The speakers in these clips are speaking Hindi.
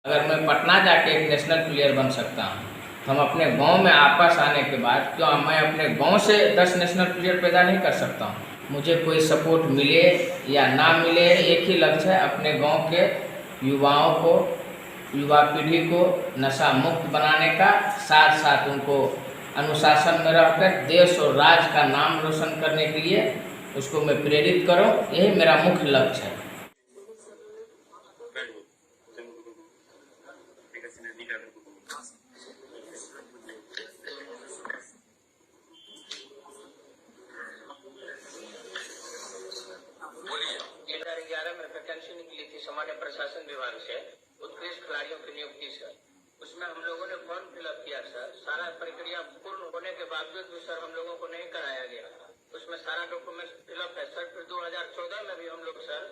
अगर मैं पटना जाके एक नेशनल प्लेयर बन सकता हूँ तो हम अपने गांव में वापस आने के बाद क्यों मैं अपने गांव से 10 नेशनल प्लेयर पैदा नहीं कर सकता हूँ। मुझे कोई सपोर्ट मिले या ना मिले, एक ही लक्ष्य है, अपने गांव के युवाओं को, युवा पीढ़ी को नशा मुक्त बनाने का, साथ साथ उनको अनुशासन में रहकर देश और राज्य का नाम रोशन करने के लिए उसको मैं प्रेरित करूँ। यही मेरा मुख्य लक्ष्य है। वैकेंसी निकली थी सामान्य प्रशासन विभाग से उत्कृष्ट खिलाड़ियों की नियुक्ति से। उसमें हम लोगों ने फॉर्म फिलअप किया सर। सारा प्रक्रिया पूर्ण होने के बावजूद भी सर हम लोगों को नहीं कराया गया। उसमें सारा डॉक्यूमेंट फिलअप है सर। फिर 2014 में भी हम लोग सर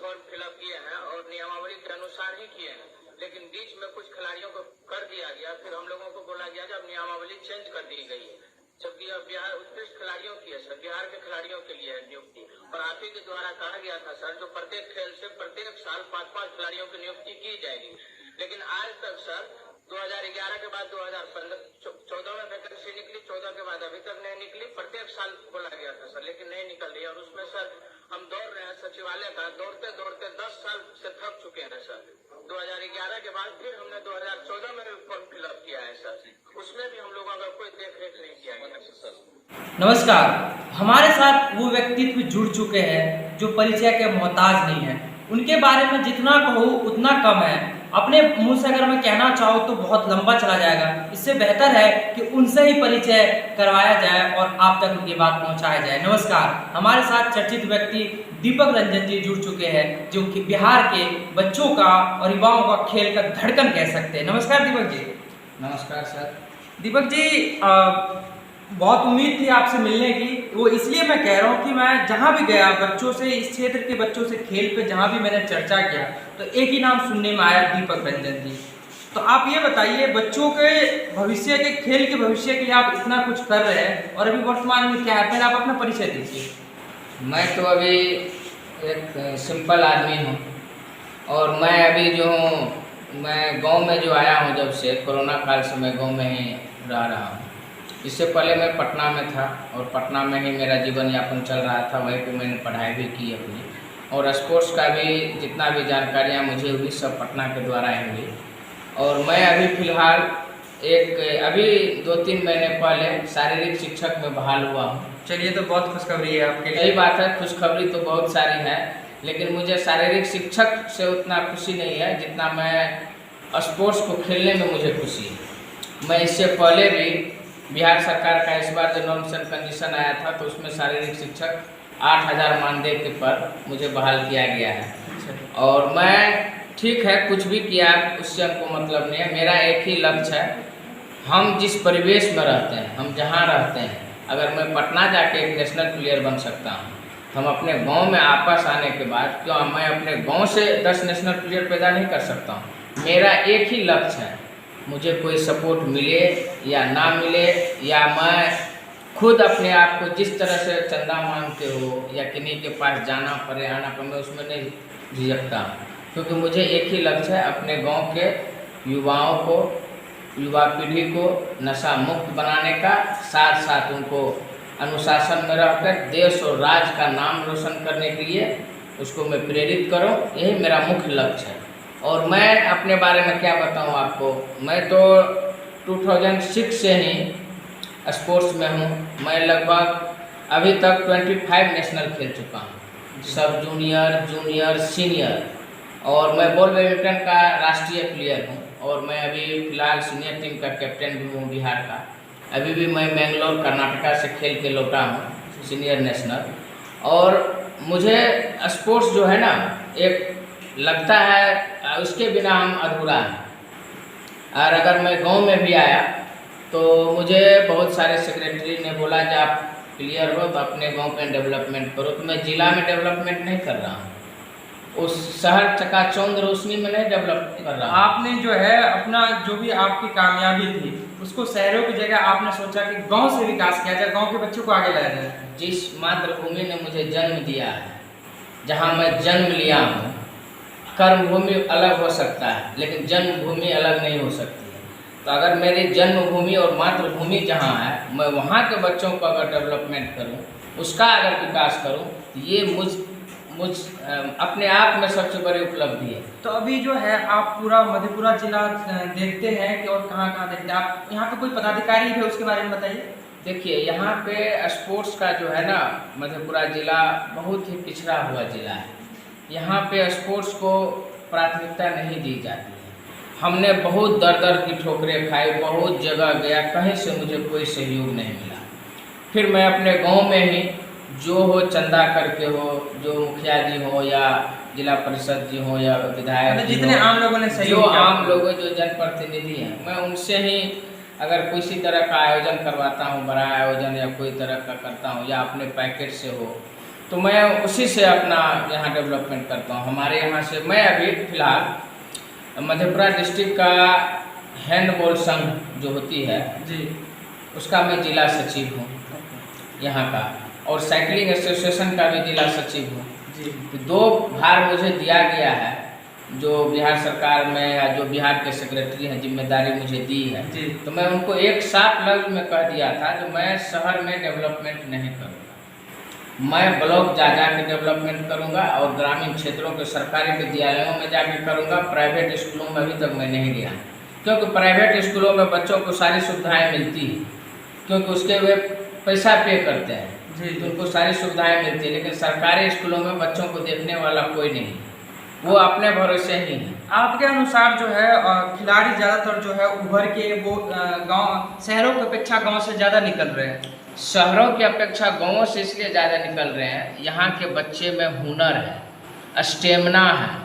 फॉर्म फिलअप किए हैं और नियमावली के अनुसार ही किए हैं, लेकिन बीच में कुछ खिलाड़ियों को कर दिया गया। फिर हम लोगों को बोला गया जब नियमावली चेंज कर दी गई है, जबकि अब बिहार उत्कृष्ट खिलाड़ियों की है सर, बिहार के खिलाड़ियों के लिए है नियुक्ति। और आप ही के द्वारा कहा गया था सर जो प्रत्येक खेल से प्रत्येक साल 5-5 खिलाड़ियों की नियुक्ति की जाएगी, लेकिन आज तक सर 2011 के बाद 2014 में वैकेंसी निकली, 14 के बाद अभी तक नहीं निकली। प्रत्येक साल बोला गया था सर, लेकिन नहीं निकल रही है। और उसमें सर हम दौड़ रहे हैं सचिवालय का, दौड़ते दौड़ते 10 साल से थक चुके हैं सर। 2011 के बाद फिर हमने 2014 में भी फॉर्म फिलअप किया है सर, उसमें भी हम लोगों का कोई देख रेख नहीं किया गया सर। नमस्कार, हमारे साथ वो व्यक्तित्व जुड़ चुके हैं जो परिचय के मोहताज नहीं है। उनके बारे में जितना कहूँ उतना कम है। अपने मुंह से अगर मैं कहना चाहूँ तो बहुत लंबा चला जाएगा। इससे बेहतर है कि उनसे ही परिचय करवाया जाए और आप तक उनकी बात पहुंचाया जाए। नमस्कार, हमारे साथ चर्चित व्यक्ति दीपक रंजन जी जुड़ चुके हैं जो कि बिहार के बच्चों का और युवाओं का खेल का धड़कन कह सकते हैं। नमस्कार दीपक जी। नमस्कार सर। दीपक जी, बहुत उम्मीद थी आपसे मिलने की। वो इसलिए मैं कह रहा हूँ कि मैं जहाँ भी गया बच्चों से, इस क्षेत्र के बच्चों से खेल पे जहाँ भी मैंने चर्चा किया तो एक ही नाम सुनने में आया, दीपक रंजन जी। तो आप ये बताइए, बच्चों के भविष्य के, खेल के भविष्य के लिए आप इतना कुछ कर रहे हैं और अभी वर्तमान में क्या है, पहले आप अपना परिचय दीजिए। मैं तो अभी एक सिंपल आदमी हूँ और मैं अभी जो हूँ, मैं गांव में जो आया हूँ, जब से कोरोना काल से मैं गांव में ही रह रहा हूँ। इससे पहले मैं पटना में था और पटना में ही मेरा जीवन यापन चल रहा था। वहीं पे मैंने पढ़ाई भी की अपनी, और स्पोर्ट्स का भी जितना भी जानकारियाँ मुझे हुई सब पटना के द्वारा ही हुई। और मैं अभी फ़िलहाल अभी 2-3 महीने पहले शारीरिक शिक्षक में बहाल हुआ हूँ। चलिए, तो बहुत खुशखबरी है आपके लिए। यही बात है, खुशखबरी तो बहुत सारी है, लेकिन मुझे शारीरिक शिक्षक से उतना खुशी नहीं है जितना मैं स्पोर्ट्स को खेलने में मुझे खुशी है। मैं इससे पहले भी बिहार सरकार का इस बार जो नॉर्म्स एंड कंडीशन आया था तो उसमें शारीरिक शिक्षक 8,000 मानदेय के पर मुझे बहाल किया गया है। और मैं ठीक है, कुछ भी किया उससे हमको मतलब नहीं है। मेरा एक ही लक्ष्य है, हम जिस परिवेश में रहते हैं, हम जहाँ रहते हैं, अगर मैं पटना जाके एक नेशनल प्लेयर बन सकता हूँ तो हम अपने गांव में वापस आने के बाद क्यों मैं अपने गांव से 10 नेशनल प्लेयर पैदा नहीं कर सकता हूँ। मेरा एक ही लक्ष्य है, मुझे कोई सपोर्ट मिले या ना मिले, या मैं खुद अपने आप को जिस तरह से चंदा मांगते हो या किन्हीं के पास जाना पड़े, आना पड़े, मैं उसमें नहीं झिझकता हूँ, क्योंकि मुझे एक ही लक्ष्य है, अपने गांव के युवाओं को, युवा पीढ़ी को नशा मुक्त बनाने का, साथ साथ उनको अनुशासन में रहकर देश और राज्य का नाम रोशन करने के लिए उसको मैं प्रेरित करूँ। यही मेरा मुख्य लक्ष्य है। और मैं अपने बारे में क्या बताऊं आपको, मैं तो 2006 से ही स्पोर्ट्स में हूं। मैं लगभग अभी तक 25 नेशनल खेल चुका हूं, सब जूनियर, जूनियर, सीनियर, और मैं बॉल बैडमिंटन का राष्ट्रीय प्लेयर हूं। और मैं अभी फ़िलहाल सीनियर टीम का कैप्टन भी हूँ बिहार का। अभी भी मैं बेंगलोर कर्नाटका से खेल के लौटा हूँ सीनियर नेशनल। और मुझे स्पोर्ट्स जो है ना, एक लगता है उसके बिना हम अधूरा हैं। और अगर मैं गांव में भी आया तो मुझे बहुत सारे सेक्रेटरी ने बोला कि आप प्लेयर हो तो अपने गांव का डेवलपमेंट करो, तो मैं ज़िला में डेवलपमेंट नहीं कर रहा हूँ, उस शहर चकाचौंध रोशनी में नहीं डेवलप कर रहा हूँ। आपने जो है अपना जो भी आपकी कामयाबी थी उसको शहरों की जगह आपने सोचा कि गांव से विकास किया जाए, गांव के बच्चों को आगे लाया जाए। जिस मातृभूमि ने मुझे जन्म दिया है, जहाँ मैं जन्म लिया हूँ, कर्मभूमि अलग हो सकता है, लेकिन जन्मभूमि अलग नहीं हो सकती है। तो अगर मेरी जन्मभूमि और मातृभूमि जहाँ है, मैं वहाँ के बच्चों को अगर डेवलपमेंट करूँ, उसका अगर विकास करूँ, तो ये मुझ अपने आप में सबसे बड़ी उपलब्धि है। तो अभी जो है आप पूरा मधेपुरा जिला देखते हैं कि और कहाँ कहाँ देखते हैं आप? यहाँ पे कोई पदाधिकारी है उसके बारे में बताइए। देखिए, यहाँ पे स्पोर्ट्स का जो है ना, मधेपुरा जिला बहुत ही पिछड़ा हुआ जिला है। यहाँ पे स्पोर्ट्स को प्राथमिकता नहीं दी जाती है। हमने बहुत दर की ठोकरें खाई, बहुत जगह गया, कहीं से मुझे कोई सहयोग नहीं मिला। फिर मैं अपने गांव में ही जो हो चंदा करके हो, जो मुखिया जी हो या जिला परिषद जी हो या विधायक जी जितने हो, आम लोगों ने जो सहयोग किया, आम लोग जो जनप्रतिनिधि हैं, मैं उनसे ही अगर किसी तरह का आयोजन करवाता हूँ, बड़ा आयोजन या कोई तरह का करता हूँ या अपने पैकेट से हो, तो मैं उसी से अपना यहाँ डेवलपमेंट करता हूँ। हमारे यहाँ से मैं अभी फिलहाल मधेपुरा डिस्ट्रिक्ट का हैंडबॉल संघ जो होती है जी, उसका मैं जिला सचिव हूँ यहाँ का, और साइकिलिंग एसोसिएशन का भी जिला सचिव हूँ जी। तो 2 भार मुझे दिया गया है, जो बिहार सरकार में या जो बिहार के सेक्रेटरी हैं जिम्मेदारी मुझे दी है जी। तो मैं उनको एक साथ लफ्ज में कह दिया था कि मैं शहर में डेवलपमेंट नहीं करूँगा, मैं ब्लॉक जा के डेवलपमेंट करूँगा और ग्रामीण क्षेत्रों के सरकारी विद्यालयों में जाके करूँगा। प्राइवेट स्कूलों में अभी तक मैं नहीं गया, क्योंकि प्राइवेट स्कूलों में बच्चों को सारी सुविधाएँ मिलती हैं, क्योंकि उसके वे पैसा पे करते हैं तो उनको सारी सुविधाएं मिलती है। लेकिन सरकारी स्कूलों में बच्चों को देखने वाला कोई नहीं, वो अपने भरोसे ही है। आपके अनुसार जो है खिलाड़ी ज़्यादातर जो है उभर के वो गांव शहरों की अपेक्षा गांव से ज़्यादा निकल रहे हैं। शहरों की अपेक्षा गांवों से इसलिए ज़्यादा निकल रहे हैं, यहाँ के बच्चे में हुनर है, स्टेमिना है।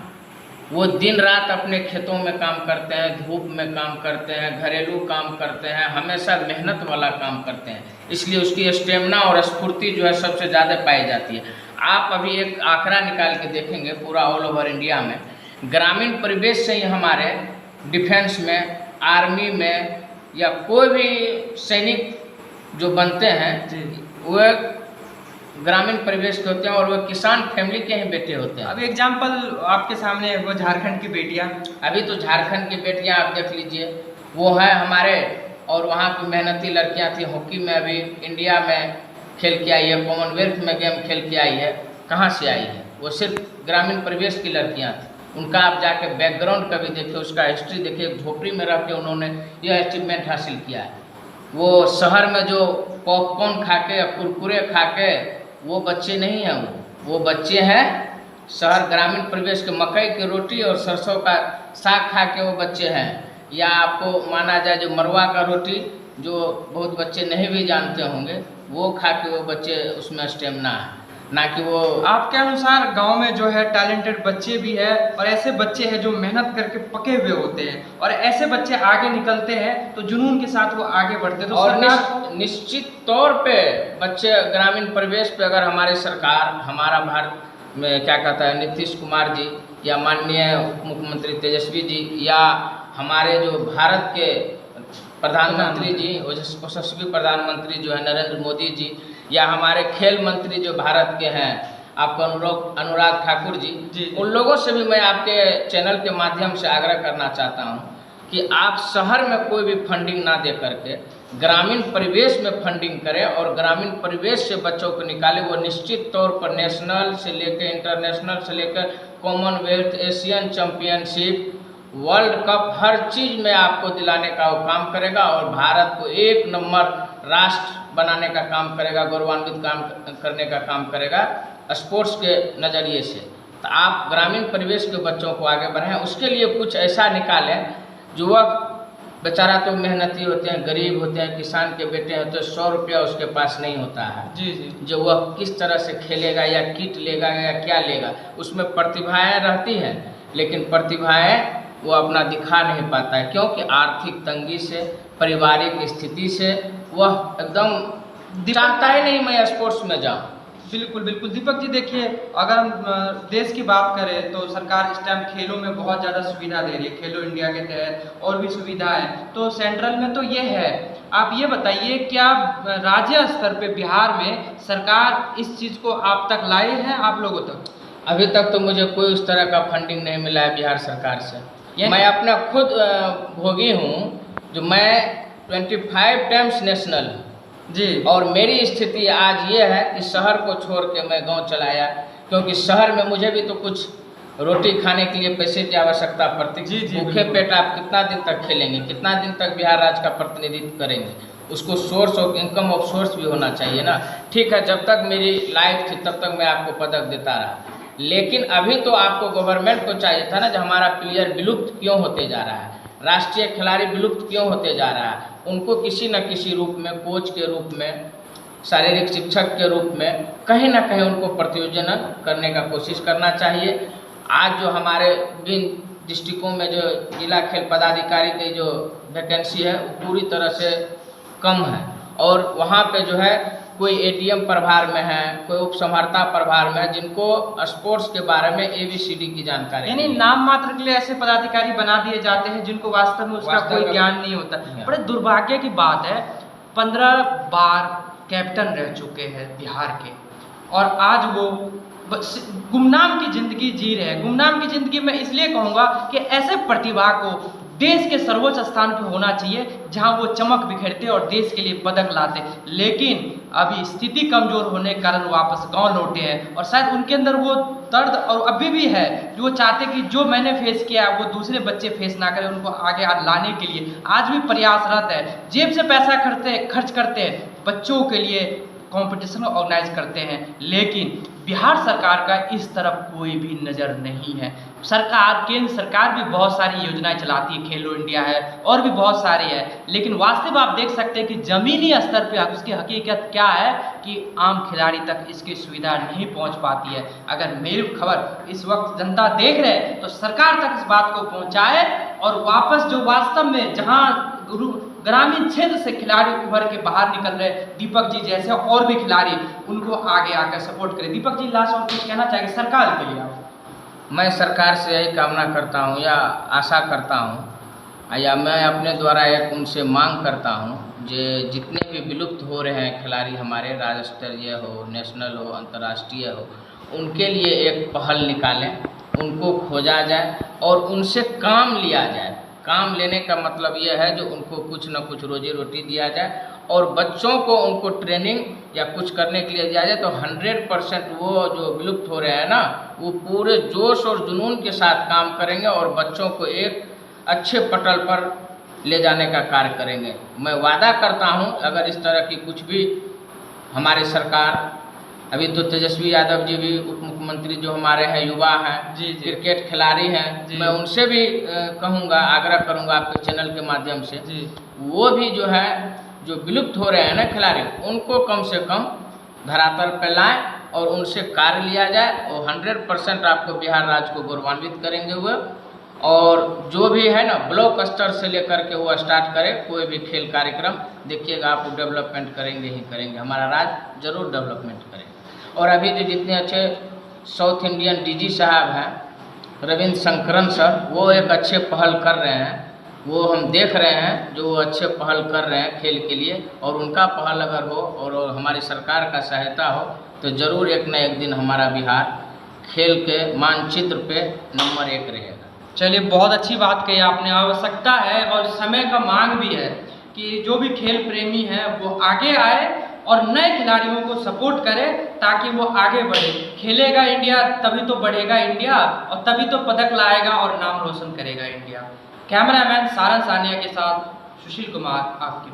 वो दिन रात अपने खेतों में काम करते हैं, धूप में काम करते हैं, घरेलू काम करते हैं, हमेशा मेहनत वाला काम करते हैं, इसलिए उसकी स्टेमिना और स्फूर्ति जो है सबसे ज़्यादा पाई जाती है। आप अभी एक आंकड़ा निकाल के देखेंगे पूरा ऑल ओवर इंडिया में, ग्रामीण परिवेश से ही हमारे डिफेंस में, आर्मी में या कोई भी सैनिक जो बनते हैं वो ग्रामीण परिवेश के होते हैं और वो किसान फैमिली के ही बेटे होते हैं। अब एग्जाम्पल आपके सामने है, वो झारखंड की बेटियां, अभी तो झारखंड की बेटियां आप देख लीजिए, वो है हमारे, और वहाँ की मेहनती लड़कियां थी। हॉकी में अभी इंडिया में खेल के आई है, कॉमनवेल्थ में गेम खेल के आई है। कहाँ से आई है? वो सिर्फ ग्रामीण परिवेश की लड़कियाँ थी। उनका आप जाके बैकग्राउंड कभी देखिए, उसका हिस्ट्री देखिए, झोपड़ी में रह के उन्होंने यह अचीवमेंट हासिल किया है। वो शहर में जो पॉपकॉर्न खा के या कुरकुरे खा के वो बच्चे नहीं हैं, वो बच्चे हैं शहर ग्रामीण परिवेश के मकई की रोटी और सरसों का साग खा के वो बच्चे हैं। या आपको माना जाए जो मरवा का रोटी, जो बहुत बच्चे नहीं भी जानते होंगे, वो खा के वो बच्चे उसमें स्टेमिना है, ना कि वो। आपके अनुसार गांव में जो है टैलेंटेड बच्चे भी है और ऐसे बच्चे हैं जो मेहनत करके पके हुए होते हैं, और ऐसे बच्चे आगे निकलते हैं तो जुनून के साथ वो आगे बढ़ते हैं। तो और निश्चित तौर पे बच्चे ग्रामीण परिवेश पे अगर हमारी सरकार, हमारा भारत में क्या कहता है नीतीश कुमार जी या माननीय मुख्यमंत्री तेजस्वी जी या हमारे जो भारत के प्रधानमंत्री जी, यशस्वी प्रधानमंत्री जो है नरेंद्र मोदी जी, या हमारे खेल मंत्री जो भारत के हैं आपको अनुराग ठाकुर जी, उन लोगों से भी मैं आपके चैनल के माध्यम से आग्रह करना चाहता हूं कि आप शहर में कोई भी फंडिंग ना दे करके ग्रामीण परिवेश में फंडिंग करें और ग्रामीण परिवेश से बच्चों को निकालें। वो निश्चित तौर पर नेशनल से लेकर इंटरनेशनल से लेकर commonwealth, Asian championship, world cup, हर चीज़ में आपको दिलाने का वो काम करेगा और भारत को 1 नंबर राष्ट्र बनाने का काम करेगा, गौरवान्वित काम करने का काम करेगा स्पोर्ट्स के नज़रिए से। तो आप ग्रामीण परिवेश के बच्चों को आगे बढ़ाएं, उसके लिए कुछ ऐसा निकालें। युवक बेचारा तो मेहनती होते हैं, गरीब होते हैं, किसान के बेटे होते हैं, 100 रुपया उसके पास नहीं होता है जी, जो वह किस तरह से खेलेगा या किट लेगा या क्या लेगा। उसमें प्रतिभाएं रहती हैं, लेकिन प्रतिभाएं वो अपना दिखा नहीं पाता है, क्योंकि आर्थिक तंगी से, पारिवारिक स्थिति से वह एकदम चाहता ही नहीं मैं स्पोर्ट्स में जाऊँ। बिल्कुल बिल्कुल। दीपक जी देखिए, अगर हम देश की बात करें तो सरकार इस टाइम खेलों में बहुत ज़्यादा सुविधा दे रही है, खेलो इंडिया के तहत और भी सुविधा है, तो सेंट्रल में तो ये है। आप ये बताइए, क्या राज्य स्तर पे बिहार में सरकार इस चीज़ को आप तक लाई है, आप लोगों तक? अभी तक तो मुझे कोई उस तरह का फंडिंग नहीं मिला है बिहार सरकार से। मैं अपना खुद भोगी हूँ, जो मैं 25 टाइम्स नेशनल जी। और मेरी स्थिति आज ये है कि शहर को छोड़ के मैं गांव चला आया, क्योंकि शहर में मुझे भी तो कुछ रोटी खाने के लिए पैसे की आवश्यकता पड़ती। जी, भूखे पेट आप कितना दिन तक खेलेंगे, कितना दिन तक बिहार राज्य का प्रतिनिधित्व करेंगे? उसको source of income of source भी होना चाहिए ना। ठीक है, जब तक मेरी लाइफ थी तब तक मैं आपको पदक देता रहा, लेकिन अभी तो आपको गवर्नमेंट को चाहिए था ना, जो हमारा प्लेयर विलुप्त क्यों होते जा रहा है, राष्ट्रीय खिलाड़ी विलुप्त क्यों होते जा रहा है, उनको किसी न किसी रूप में, कोच के रूप में, शारीरिक शिक्षक के रूप में कहीं ना कहीं उनको प्रतियोजन करने का कोशिश करना चाहिए। आज जो हमारे विभिन्न डिस्ट्रिक्टों में जो जिला खेल पदाधिकारी की जो वैकेंसी है वो पूरी तरह से कम है, और वहाँ पे जो है कोई एडीएम प्रभार में है, कोई उप संहर्ता प्रभार में है, जिनको स्पोर्ट्स के बारे में ABCD की जानकारी, यानी नाम मात्र के लिए ऐसे पदाधिकारी बना दिए जाते हैं जिनको वास्तव में उसका कोई ज्ञान नहीं होता। बड़े दुर्भाग्य की बात है, 15 बार कैप्टन रह चुके हैं बिहार के, और आज वो गुमनाम की जिंदगी जी रहे हैं। गुमनाम की जिंदगी में इसलिए कहूँगा कि ऐसे प्रतिभा को देश के सर्वोच्च स्थान पर होना चाहिए जहां वो चमक बिखेरते और देश के लिए पदक लाते, लेकिन अभी स्थिति कमजोर होने के कारण वापस गांव लौटे हैं, और शायद उनके अंदर वो दर्द और अभी भी है जो वो चाहते कि जो मैंने फेस किया वो दूसरे बच्चे फेस ना करें। उनको आगे लाने के लिए आज भी प्रयासरत है, जेब से पैसा खर्च करते हैं, बच्चों के लिए कंपटीशन ऑर्गेनाइज करते हैं, लेकिन बिहार सरकार का इस तरफ कोई भी नज़र नहीं है। केंद्र सरकार भी बहुत सारी योजनाएं चलाती है, खेलो इंडिया है और भी बहुत सारी है, लेकिन वास्तव आप देख सकते हैं कि ज़मीनी स्तर पे उसकी हकीकत क्या है कि आम खिलाड़ी तक इसकी सुविधा नहीं पहुंच पाती है। अगर मेरी खबर इस वक्त जनता देख रहे हैं तो सरकार तक इस बात को पहुँचाए, और वापस जो वास्तव में जहाँ ग्रामीण क्षेत्र से खिलाड़ी उभर के बाहर निकल रहे, दीपक जी जैसे और भी खिलाड़ी, उनको आगे आकर सपोर्ट करें। दीपक जी, लास्ट और कुछ कहना चाहिए सरकार के लिए? मैं सरकार से यही कामना करता हूँ या आशा करता हूँ, या मैं अपने द्वारा एक उनसे मांग करता हूँ, जो जितने भी विलुप्त हो रहे हैं खिलाड़ी हमारे, राज्य स्तरीय हो, नेशनल हो, अंतर्राष्ट्रीय हो, उनके लिए एक पहल निकालें, उनको खोजा जाए और उनसे काम लिया जाए। काम लेने का मतलब ये है जो उनको कुछ न कुछ रोजी रोटी दिया जाए, और बच्चों को उनको ट्रेनिंग या कुछ करने के लिए दिया जाए, तो 100% वो जो विलुप्त हो रहे हैं ना, वो पूरे जोश और जुनून के साथ काम करेंगे और बच्चों को एक अच्छे पटल पर ले जाने का कार्य करेंगे। मैं वादा करता हूँ, अगर इस तरह की कुछ भी हमारी सरकार, अभी तो तेजस्वी यादव जी भी उप मुख्यमंत्री जो हमारे हैं, युवा हैं, क्रिकेट खिलाड़ी हैं, मैं उनसे भी कहूँगा, आग्रह करूँगा आपके चैनल के माध्यम से, वो भी जो है जो विलुप्त हो रहे हैं ना खिलाड़ी, उनको कम से कम धरातल पर लाएँ और उनसे कार्य लिया जाए, और 100% आपको बिहार राज्य को गौरवान्वित करेंगे हुए। और जो भी है ना, ब्लॉक स्तर से लेकर के वो स्टार्ट करे कोई भी खेल कार्यक्रम, देखिएगा आप डेवलपमेंट करेंगे ही करेंगे, हमारा राज्य जरूर डेवलपमेंट करेगा। और अभी जो जितने अच्छे साउथ इंडियन DG साहब हैं, रविंद्र शंकरन सर, वो एक अच्छे पहल कर रहे हैं, वो हम देख रहे हैं जो वो अच्छे पहल कर रहे हैं खेल के लिए, और उनका पहल अगर हो और हमारी सरकार का सहायता हो तो ज़रूर एक न एक दिन हमारा बिहार खेल के मानचित्र पे नंबर 1 रहेगा। चलिए, बहुत अच्छी बात कही आपने। आवश्यकता है और समय का मांग भी है कि जो भी खेल प्रेमी हैं वो आगे आए और नए खिलाड़ियों को सपोर्ट करे, ताकि वो आगे बढ़े। खेलेगा इंडिया तभी तो बढ़ेगा इंडिया, और तभी तो पदक लाएगा और नाम रोशन करेगा इंडिया। कैमरामैन सारन सानिया के साथ सुशील कुमार, आपकी